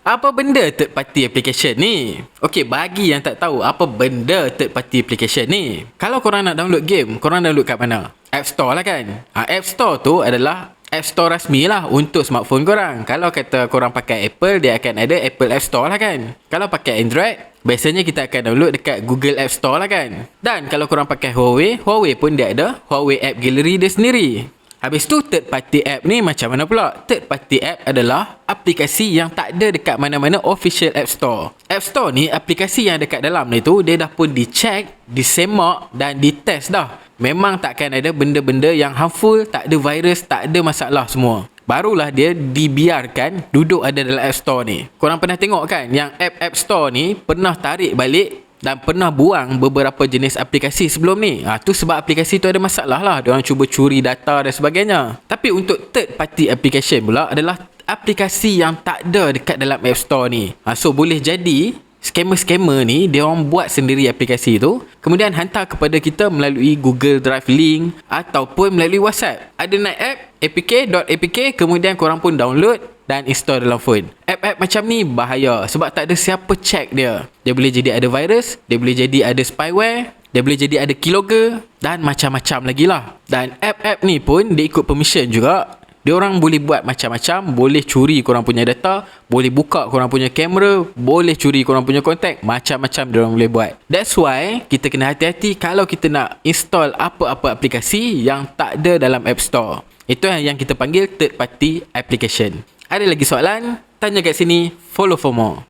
Apa benda third party application ni? Okey, bagi yang tak tahu apa benda third party application ni, kalau korang nak download game, korang download kat mana? App Store lah kan? App Store tu adalah App Store rasmi lah untuk smartphone korang. Kalau kata korang pakai Apple, dia akan ada Apple App Store lah kan? Kalau pakai Android, biasanya kita akan download dekat Google App Store lah kan? Dan kalau korang pakai Huawei, Huawei pun dia ada Huawei App Gallery dia sendiri. Habis tu third party app ni macam mana pula? Third party app adalah aplikasi yang tak ada dekat mana-mana official App Store. App Store ni, aplikasi yang dekat dalam ni tu, dia dah pun dicek, disemak dan ditest dah. Memang takkan ada benda-benda yang harmful, tak ada virus, tak ada masalah semua. Barulah dia dibiarkan duduk ada dalam App Store ni. Korang pernah tengok kan yang App Store ni pernah tarik balik dan pernah buang beberapa jenis aplikasi sebelum ni. Tu sebab aplikasi tu ada masalah lah. Diorang cuba curi data dan sebagainya. Tapi untuk third party application pula adalah aplikasi yang tak ada dekat dalam App Store ni. So boleh jadi scammer-scammer ni dia orang buat sendiri aplikasi tu, kemudian hantar kepada kita melalui Google Drive link ataupun melalui WhatsApp. Ada naik app apk.apk, kemudian korang pun download dan install dalam phone. App-app macam ni bahaya sebab tak ada siapa check dia. Dia boleh jadi ada virus, dia boleh jadi ada spyware, dia boleh jadi ada keylogger dan macam-macam lagi lah. Dan app-app ni pun dia ikut permission juga. Diorang boleh buat macam-macam, boleh curi korang punya data, boleh buka korang punya kamera, boleh curi korang punya kontak, macam-macam diorang boleh buat. That's why kita kena hati-hati kalau kita nak install apa-apa aplikasi yang tak ada dalam App Store. Itu yang kita panggil third party application. Ada lagi soalan? Tanya kat sini, follow for more.